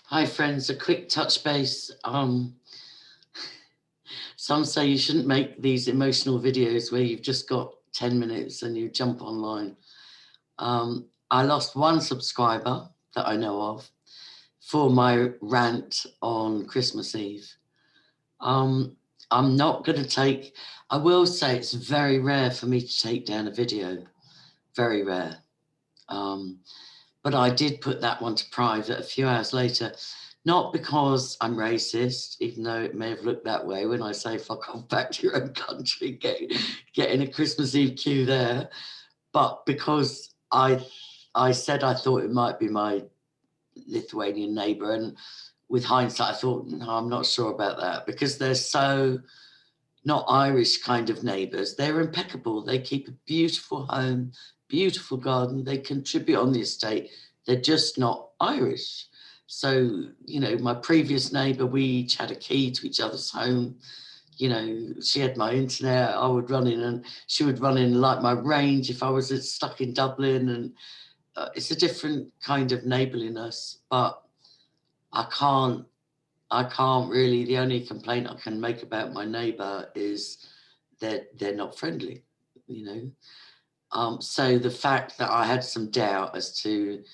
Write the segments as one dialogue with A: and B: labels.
A: Hi friends, a quick touch base. Some say you shouldn't make these emotional videos where you've just got 10 minutes and you jump online. I lost one subscriber that I know of for my rant on Christmas Eve. I'm not going to take, I will say it's very rare for me to take down a video, very rare. But I did put that one to private a few hours later, not because I'm racist, even though it may have looked that way when I say fuck off back to your own country, get in a Christmas Eve queue there, but because I said I thought it might be my Lithuanian neighbour, and with hindsight I thought, no, I'm not sure about that, because they're so not Irish kind of neighbours. They're impeccable. They keep a beautiful home, beautiful garden. They contribute on the estate. They're just not Irish. So, you know, my previous neighbour, we each had a key to each other's home. You know, she had my internet. I would run in and she would run in like my range if I was stuck in Dublin. And it's a different kind of neighbourliness, but I can't really, the only complaint I can make about my neighbour is that they're not friendly, you know. So the fact that I had some doubt as to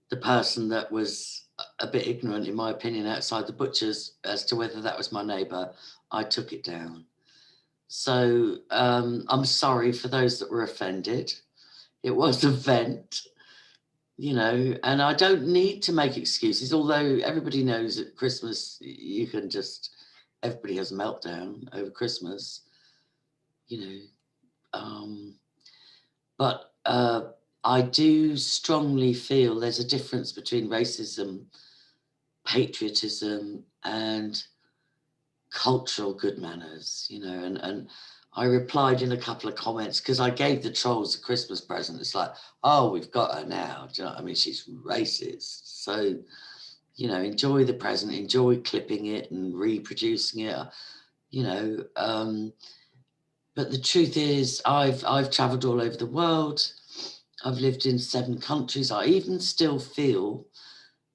A: the person that was a bit ignorant, in my opinion, outside the butcher's as to whether that was my neighbour, I took it down. So I'm sorry for those that were offended. It was a vent, you know, and I don't need to make excuses, although everybody knows at Christmas you can just, everybody has a meltdown over Christmas, you know. But I do strongly feel there's a difference between racism, patriotism, and cultural good manners, you know. And I replied in a couple of comments because I gave the trolls a Christmas present. It's like, oh, we've got her now. Do you know what I mean? She's racist. So, you know, enjoy the present, enjoy clipping it and reproducing it, you know. But the truth is, I've traveled all over the world. I've lived in 7 countries. I even still feel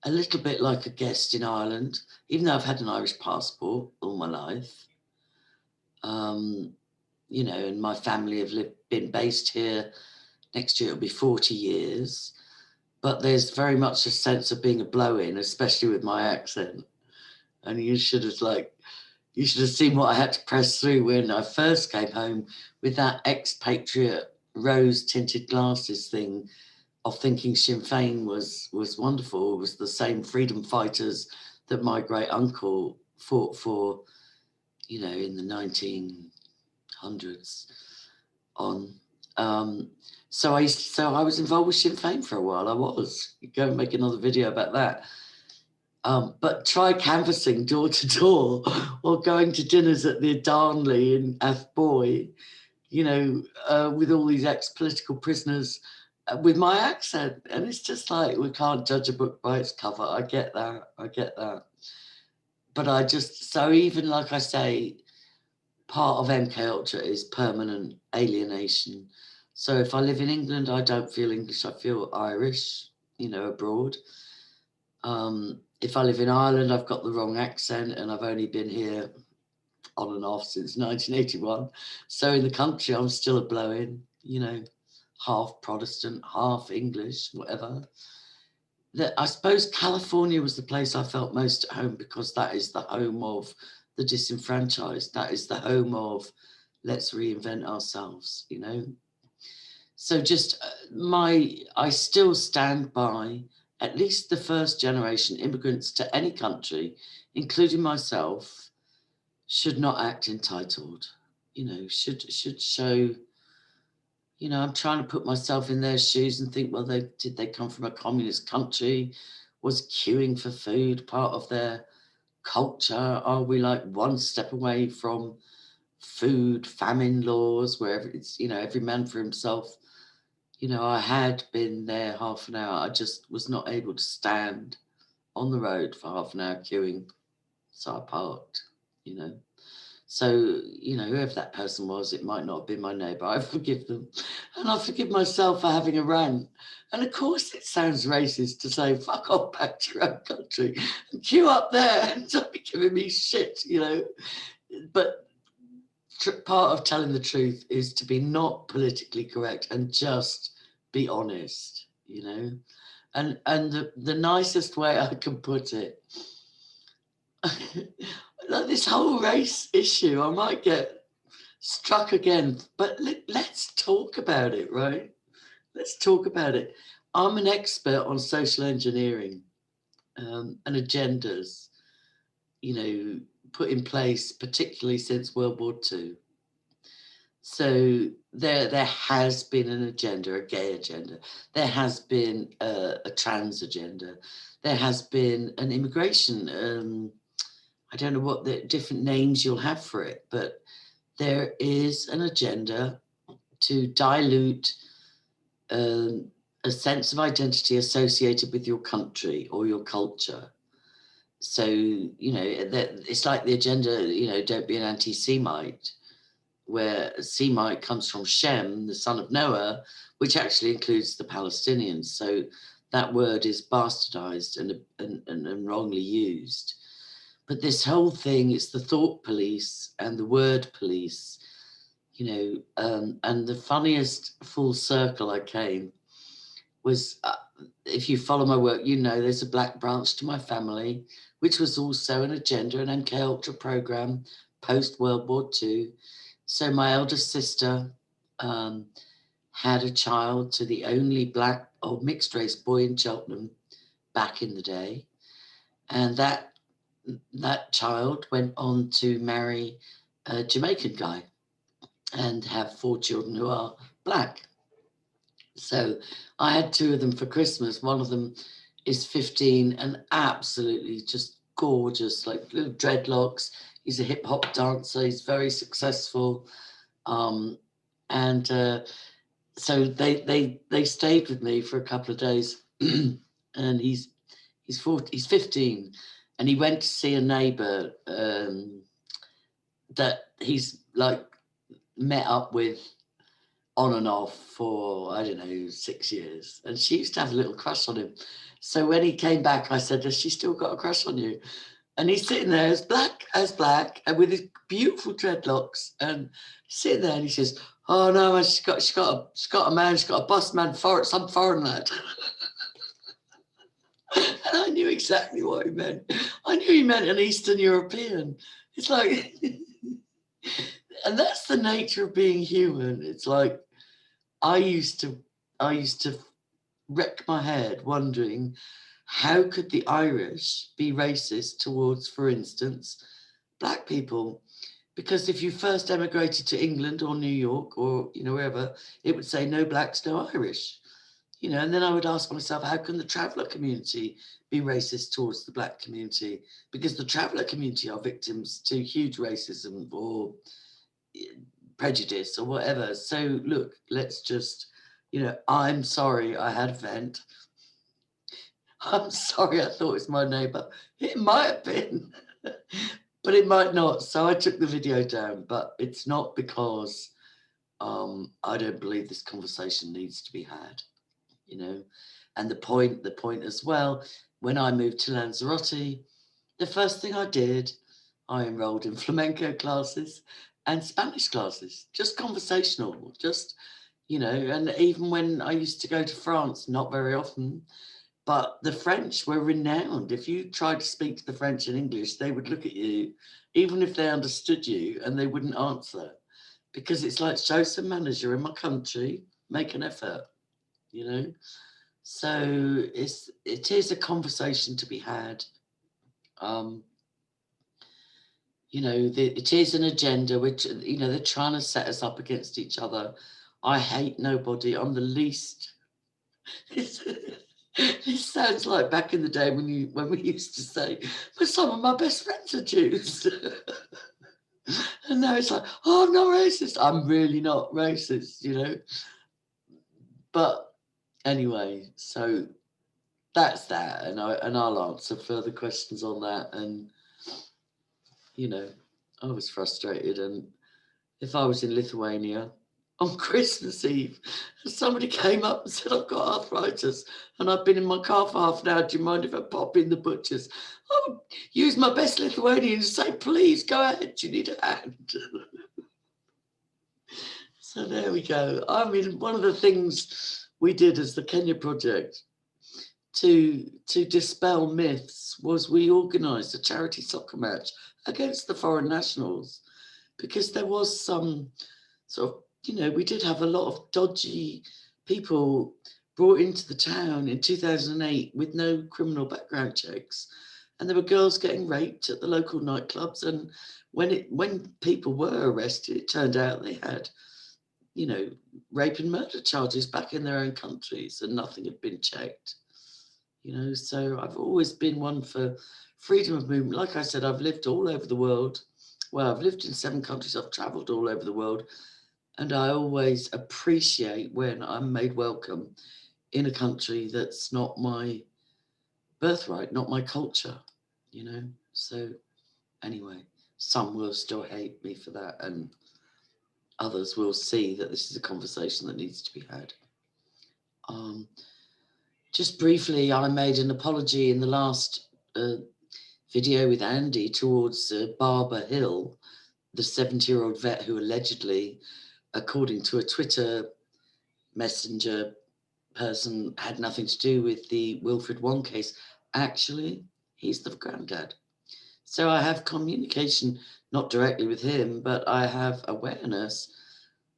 A: a little bit like a guest in Ireland, even though I've had an Irish passport all my life. You know, and my family have been based here. Next year it'll be 40 years. But there's very much a sense of being a blow-in, especially with my accent. And you should have seen what I had to press through when I first came home with that expatriate rose-tinted glasses thing of thinking Sinn Féin was wonderful. It was the same freedom fighters that my great uncle fought for, you know, in the 1900s on. So I was involved with Sinn Féin for a while. I was. Go and make another video about that. But try canvassing door to door or going to dinners at the Darnley in Athboy, you know, with all these ex-political prisoners with my accent. And it's just like, we can't judge a book by its cover. I get that. But I just, so even like I say, part of MK Ultra is permanent alienation. So if I live in England, I don't feel English, I feel Irish, you know, abroad. If I live in Ireland, I've got the wrong accent and I've only been here on and off since 1981. So in the country, I'm still a blow-in, you know, half Protestant, half English, whatever. I suppose California was the place I felt most at home because that is the home of the disenfranchised. That is the home of let's reinvent ourselves, you know. So just I still stand by at least the first generation immigrants to any country, including myself, should not act entitled, you know, should show, you know, I'm trying to put myself in their shoes and think, well, did they come from a communist country? Was queuing for food part of their culture? Are we like one step away from food famine laws where it's, you know, every man for himself? You know, I had been there half an hour. I just was not able to stand on the road for half an hour queuing. So I parked, you know. So, you know, whoever that person was, it might not have been my neighbour. I forgive them. And I forgive myself for having a rant. And of course, it sounds racist to say, fuck off back to your own country and queue up there and don't be giving me shit, you know. But part of telling the truth is to be not politically correct and just be honest, you know. And the nicest way I can put it, like this whole race issue, I might get struck again, but let's talk about it, right? Let's talk about it. I'm an expert on social engineering and agendas, you know, put in place, particularly since World War II. So there has been an agenda, a gay agenda. There has been a trans agenda. There has been an immigration. I don't know what the different names you'll have for it, but there is an agenda to dilute a sense of identity associated with your country or your culture. So, you know, that it's like the agenda, you know, don't be an anti-Semite, where Semite comes from Shem, the son of Noah, which actually includes the Palestinians. So that word is bastardized and wrongly used. But this whole thing is the thought police and the word police, you know, and the funniest full circle I came was, if you follow my work, you know, there's a black branch to my family, which was also an agenda, an MK Ultra program post World War II. So my eldest sister had a child to the only black or mixed race boy in Cheltenham back in the day. And that child went on to marry a Jamaican guy and have 4 children who are black. So I had 2 of them for Christmas. One of them is 15 and absolutely just gorgeous, like little dreadlocks. He's a hip hop dancer. He's very successful. And so they stayed with me for a couple of days, and he's 15, and he went to see a neighbour that he's like met up with on and off for, I don't know, 6 years, and she used to have a little crush on him. So when he came back, I said, has she still got a crush on you? And he's sitting there as black and with his beautiful dreadlocks, and sitting there, and he says, oh no, man, she's got a man, she's got a bus man, some foreign lad. And I knew exactly what he meant. I knew he meant an Eastern European. It's like, and that's the nature of being human. It's like, I used to wreck my head wondering, how could the Irish be racist towards, for instance, black people? Because if you first emigrated to England or New York or, you know, wherever, it would say no blacks, no Irish. You know, and then I would ask myself, how can the traveller community be racist towards the black community? Because the traveller community are victims to huge racism or prejudice or whatever. So look, let's just, you know, I'm sorry I had a vent. I'm sorry I thought it was my neighbour. It might have been, but it might not. So I took the video down, but it's not because I don't believe this conversation needs to be had, you know. And the point as well, when I moved to Lanzarote, the first thing I did, I enrolled in flamenco classes and Spanish classes, just conversational, just, you know. And even when I used to go to France, not very often, but the French were renowned. If you tried to speak to the French in English, they would look at you, even if they understood you, and they wouldn't answer, because it's like, show some manners, you're in my country, make an effort, you know. So it is a conversation to be had. You know, it is an agenda which, you know, they're trying to set us up against each other. I hate nobody. I'm the least. It sounds like back in the day when we used to say, but some of my best friends are Jews. And now it's like, oh, I'm not racist. I'm really not racist, you know. But anyway, so that's that, and I'll answer further questions on that. And you know, I was frustrated. And if I was in Lithuania on Christmas Eve, and somebody came up and said, I've got arthritis and I've been in my car for half an hour, do you mind if I pop in the butcher's? I would use my best Lithuanian to say, please go ahead, you need a hand. So there we go. I mean, one of the things we did as the Kenya Project to dispel myths was we organised a charity soccer match against the foreign nationals, because there was some sort of, you know, we did have a lot of dodgy people brought into the town in 2008 with no criminal background checks. And there were girls getting raped at the local nightclubs. And when people were arrested, it turned out they had, you know, rape and murder charges back in their own countries, and nothing had been checked. You know, so I've always been one for freedom of movement. Like I said, I've lived all over the world. Well, I've lived in 7 countries. I've traveled all over the world. And I always appreciate when I'm made welcome in a country that's not my birthright, not my culture, you know. So anyway, some will still hate me for that, and others will see that this is a conversation that needs to be had. Just briefly, I made an apology in the last video with Andy towards Barbara Hill, the 70-year-old vet who allegedly, according to a Twitter messenger person, had nothing to do with the Wilfred Wong case. Actually, he's the granddad. So I have communication, not directly with him, but I have awareness.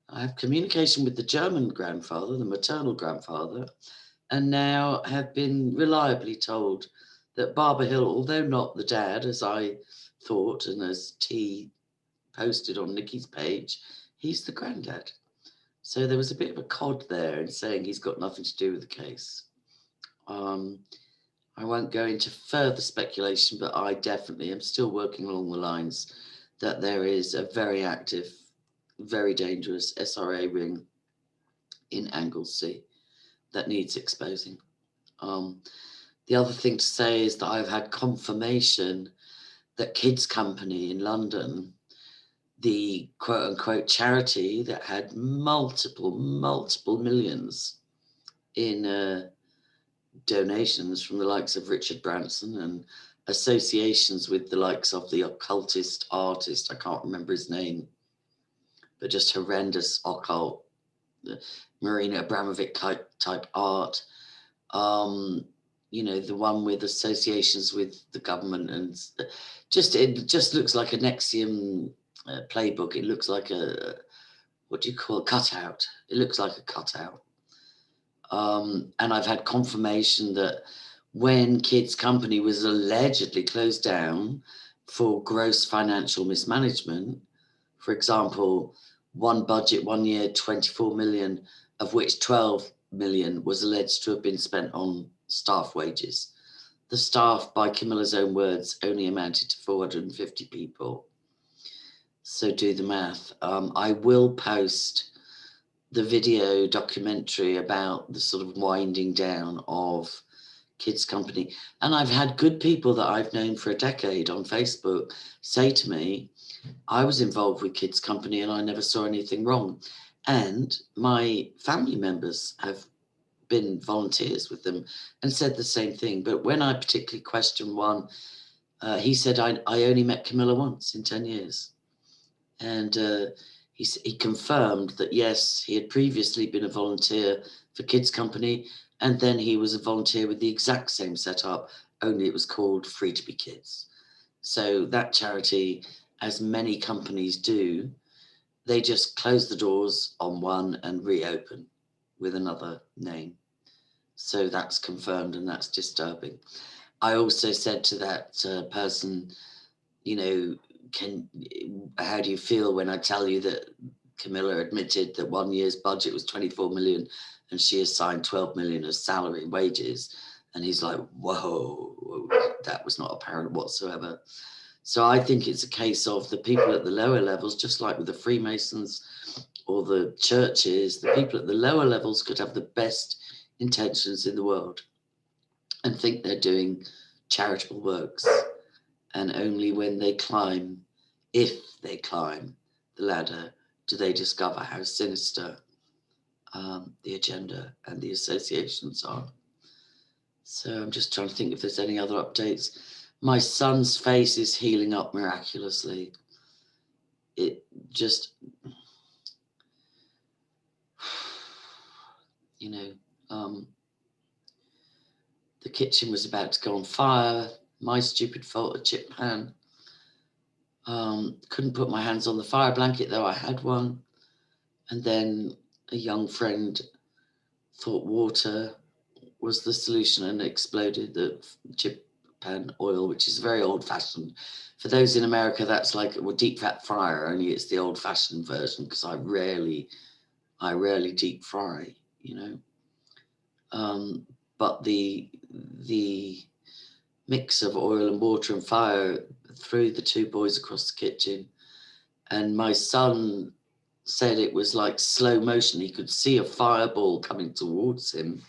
A: I have communication with the German grandfather, the maternal grandfather, and now have been reliably told that Barbara Hill, although not the dad, as I thought, and as T posted on Nikki's page, he's the granddad. So there was a bit of a cod there in saying he's got nothing to do with the case. I won't go into further speculation, but I definitely am still working along the lines that there is a very active, very dangerous SRA ring in Anglesey that needs exposing. The other thing to say is that I've had confirmation that Kids Company in London, the quote unquote charity that had multiple millions in donations from the likes of Richard Branson and associations with the likes of the occultist artist, I can't remember his name, but just horrendous occult, Marina Abramovic type art. You know, the one with associations with the government, and it just looks like a Nexium playbook. It looks like a, what do you call it, cutout. It looks like a cutout. And I've had confirmation that when Kids Company was allegedly closed down for gross financial mismanagement, for example, one budget, 1 year, 24 million, of which 12 million was alleged to have been spent on staff wages. The staff, by Camilla's own words, only amounted to 450 people. So do the math. I will post the video documentary about the sort of winding down of Kids Company. And I've had good people that I've known for a decade on Facebook say to me, I was involved with Kids Company and I never saw anything wrong. And my family members have been volunteers with them and said the same thing. But when I particularly questioned one, he said, I only met Camilla once in 10 years. And he confirmed that, yes, he had previously been a volunteer for Kids Company, and then he was a volunteer with the exact same setup, only it was called Free to Be Kids. So that charity, as many companies do, they just close the doors on one and reopen with another name. So that's confirmed, and that's disturbing. I also said to that person, you know, how do you feel when I tell you that Camilla admitted that 1 year's budget was 24 million and she assigned 12 million as salary wages? And he's like, whoa, that was not apparent whatsoever. So I think it's a case of the people at the lower levels, just like with the Freemasons or the churches, the people at the lower levels could have the best intentions in the world and think they're doing charitable works. And only when they climb if they climb the ladder, do they discover how sinister the agenda and the associations are. So I'm just trying to think if there's any other updates. My son's face is healing up miraculously. It just, you know, the kitchen was about to go on fire. My stupid fault, a chip pan. Couldn't put my hands on the fire blanket, though I had one. And then a young friend thought water was the solution and exploded the chip pan oil, which is very old-fashioned. For those in America, that's like a deep fat fryer, only it's the old-fashioned version, because I rarely deep fry, you know. But the mix of oil and water and fire threw the two boys across the kitchen, and my son said it was like slow motion. He could see a fireball coming towards him,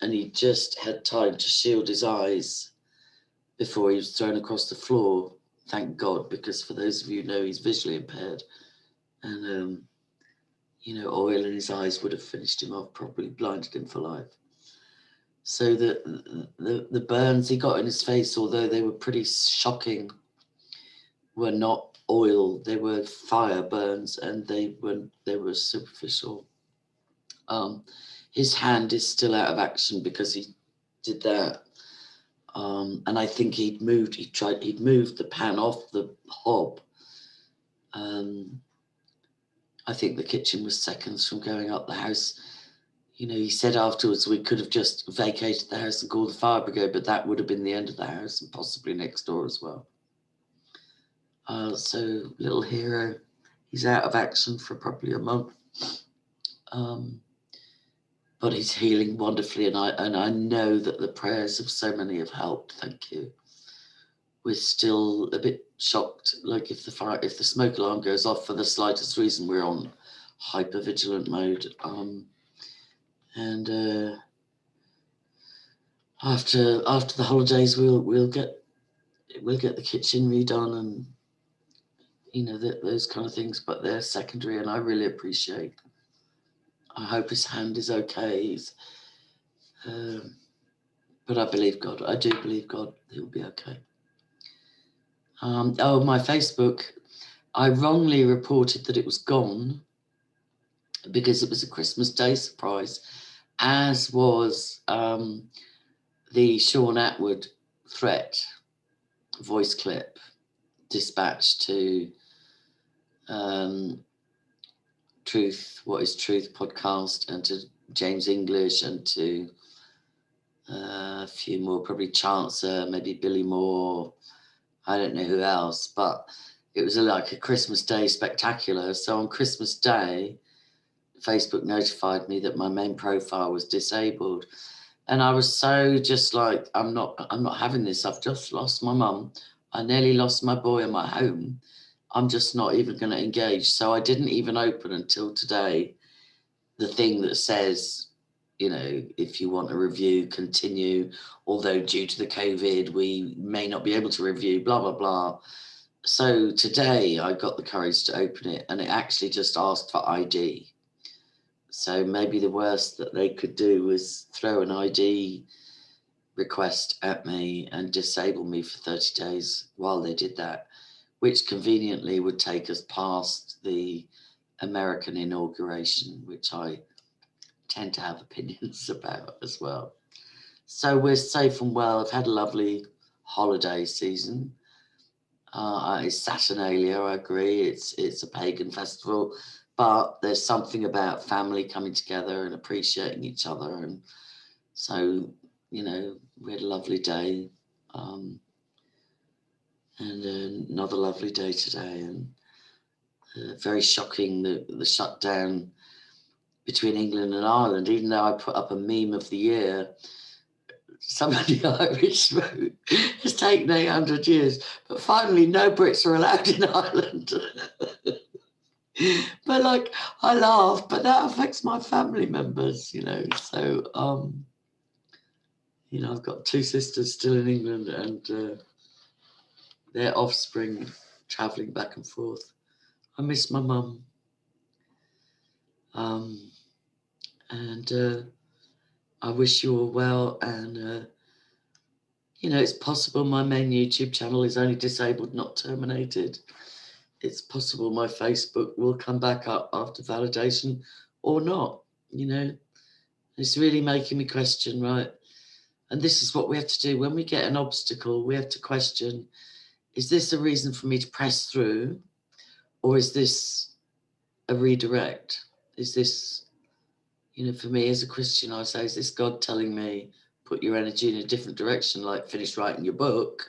A: and he just had time to shield his eyes before he was thrown across the floor. Thank God, because for those of you who know, he's visually impaired, and you know, oil in his eyes would have finished him off, probably blinded him for life. So the burns he got in his face, although they were pretty shocking, were not oil, they were fire burns, and they were superficial. His hand is still out of action because he did that. And I think he'd moved the pan off the hob. I think the kitchen was seconds from going up the house. You know, he said afterwards we could have just vacated the house and called the fire brigade, but that would have been the end of the house and possibly next door as well. So little hero, he's out of action for probably a month. But he's healing wonderfully, and I know that the prayers of so many have helped. Thank you. We're still a bit shocked, like if the smoke alarm goes off for the slightest reason, we're on hypervigilant mode. And after the holidays, we'll get the kitchen redone, and you know, those kind of things. But they're secondary, and I really appreciate. I hope his hand is okay. But I believe God. I do believe God. He'll be okay. My Facebook, I wrongly reported that it was gone because it was a Christmas Day surprise, as was the Sean Atwood threat voice clip dispatched to Truth, What is Truth podcast, and to James English, and to a few more, probably Chancer, maybe Billy Moore, I don't know who else, but it was like a Christmas Day spectacular. So on Christmas Day, Facebook notified me that my main profile was disabled. And I was so just like, I'm not having this. I've just lost my mum. I nearly lost my boy and my home. I'm just not even going to engage. So I didn't even open until today the thing that says, you know, if you want a review, continue, although due to the COVID, we may not be able to review, blah, blah, blah. So today I got the courage to open it, and it actually just asked for ID. So maybe the worst that they could do was throw an ID request at me and disable me for 30 days while they did that, which conveniently would take us past the American inauguration, which I tend to have opinions about as well. So we're safe and well. I've had a lovely holiday season. It's Saturnalia, I agree. It's a pagan festival, but there's something about family coming together and appreciating each other. And so, you know, we had a lovely day, and another lovely day today. And very shocking, the shutdown between England and Ireland, even though I put up a meme of the year. Somebody Irish wrote, it's taken 800 years, but finally no Brits are allowed in Ireland. But like, I laugh, but that affects my family members, you know. So, you know, I've got two sisters still in England, and their offspring traveling back and forth. I miss my mum. And I wish you all well. And, you know, it's possible my main YouTube channel is only disabled, not terminated. It's possible my Facebook will come back up after validation or not, you know. It's really making me question, right? And this is what we have to do. When we get an obstacle, we have to question, is this a reason for me to press through? Or is this a redirect? Is this, you know, for me as a Christian, I say, is this God telling me, put your energy in a different direction, like finish writing your book?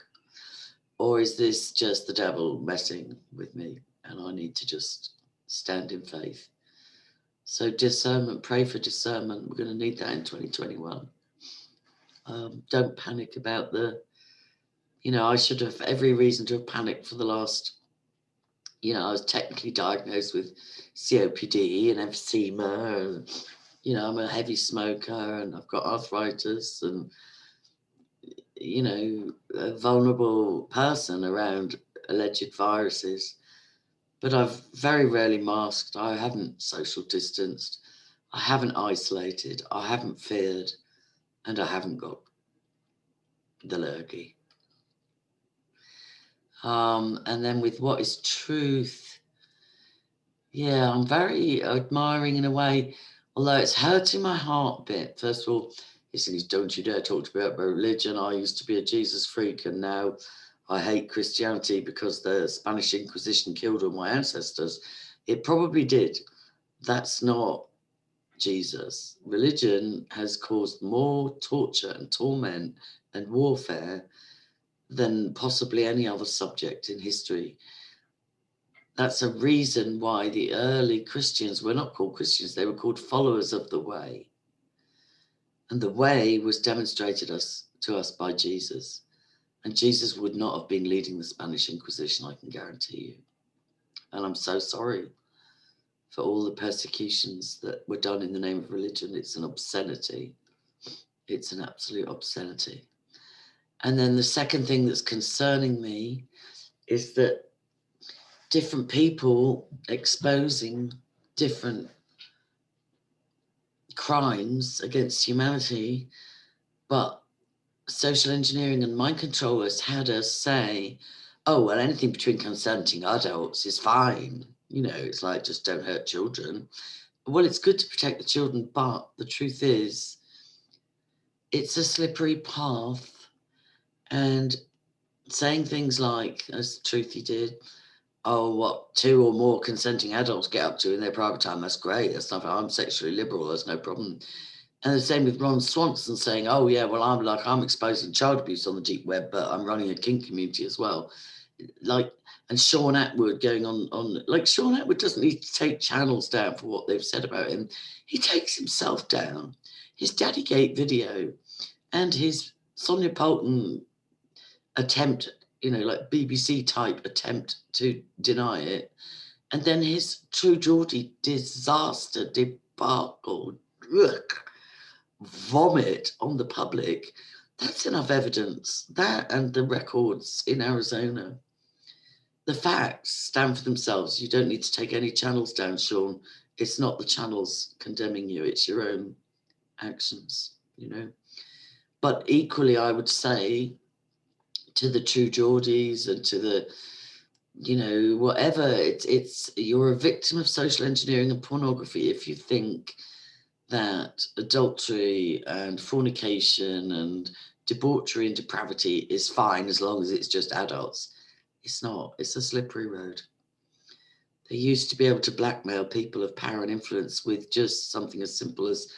A: Or is this just the devil messing with me and I need to just stand in faith? So discernment, pray for discernment. We're going to need that in 2021. Don't panic about the, you know, I should have every reason to have panicked for the last, you know, I was technically diagnosed with COPD and emphysema, and, you know, I'm a heavy smoker and I've got arthritis and, you know, a vulnerable person around alleged viruses. But I've very rarely masked. I haven't social distanced. I haven't isolated. I haven't feared. And I haven't got the lurgy. And then with what is truth, yeah, I'm very admiring in a way, although it's hurting my heart a bit. First of all, he says, don't you dare talk to me about religion. I used to be a Jesus freak and now I hate Christianity because the Spanish Inquisition killed all my ancestors. It probably did. That's not Jesus. Religion has caused more torture and torment and warfare than possibly any other subject in history. That's a reason why the early Christians were not called Christians, they were called followers of the way. And the way was demonstrated to us by Jesus. And Jesus would not have been leading the Spanish Inquisition, I can guarantee you. And I'm so sorry for all the persecutions that were done in the name of religion. It's an obscenity. It's an absolute obscenity. And then the second thing that's concerning me is that different people exposing different crimes against humanity, but social engineering and mind control has had us say, oh, well, anything between consenting adults is fine. You know, it's like, just don't hurt children. Well, it's good to protect the children, but the truth is, it's a slippery path. And saying things like, as Truthy did, oh, what 2 or more consenting adults get up to in their private time, that's great. That's nothing. I'm sexually liberal, there's no problem. And the same with Ron Swanson saying, oh yeah, well, I'm exposing child abuse on the deep web, but I'm running a kink community as well. Like, and Sean Atwood going on like, Sean Atwood doesn't need to take channels down for what they've said about him. He takes himself down. His Daddygate video and his Sonia Poulton attempt, you know, like BBC type attempt to deny it. And then his True Geordie disaster, debacle, vomit on the public. That's enough evidence. That and the records in Arizona. The facts stand for themselves. You don't need to take any channels down, Sean. It's not the channels condemning you. It's your own actions, you know. But equally, I would say to the True Geordies and to the, you know, whatever, it's you're a victim of social engineering and pornography if you think that adultery and fornication and debauchery and depravity is fine as long as it's just adults. It's not. It's a slippery road. They used to be able to blackmail people of power and influence with just something as simple as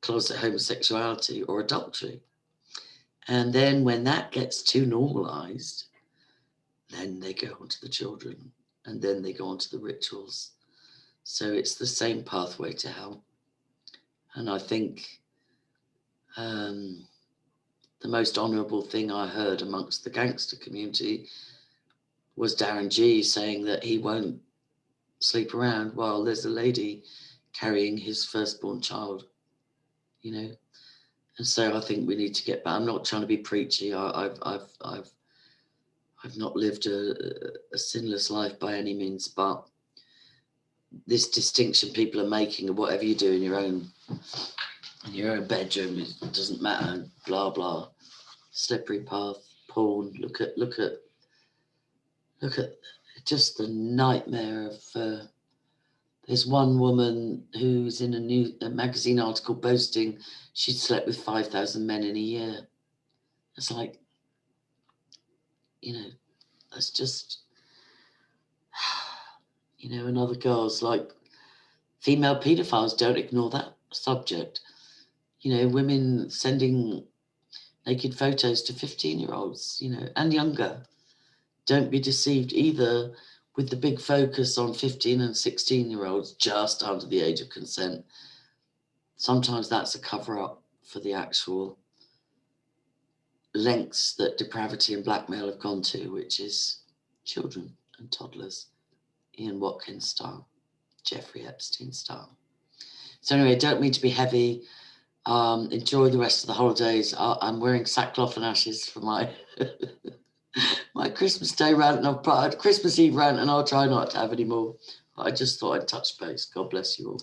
A: closet homosexuality or adultery. And then when that gets too normalized, then they go on to the children and then they go on to the rituals. So it's the same pathway to hell. And I think the most honourable thing I heard amongst the gangster community was Darren G saying that he won't sleep around while there's a lady carrying his firstborn child, you know. And so I think we need to get back. I'm not trying to be preachy. I've I've not lived a sinless life by any means, but this distinction people are making of whatever you do in your own bedroom, it doesn't matter, blah blah, slippery path, porn. Look at just the nightmare of. There's one woman who's in a magazine article boasting she'd slept with 5,000 men in a year. It's like, that's just, and other girls, like female paedophiles, don't ignore that subject. Women sending naked photos to 15-year-olds, and younger. Don't be deceived either with the big focus on 15 and 16-year-olds just under the age of consent. Sometimes that's a cover-up for the actual lengths that depravity and blackmail have gone to, which is children and toddlers, Ian Watkins style, Jeffrey Epstein style. So anyway, don't mean to be heavy. Enjoy the rest of the holidays. I'm wearing sackcloth and ashes for my my Christmas Day rant, and Christmas Eve rant, and I'll try not to have any more. But I just thought I'd touch base. God bless you all.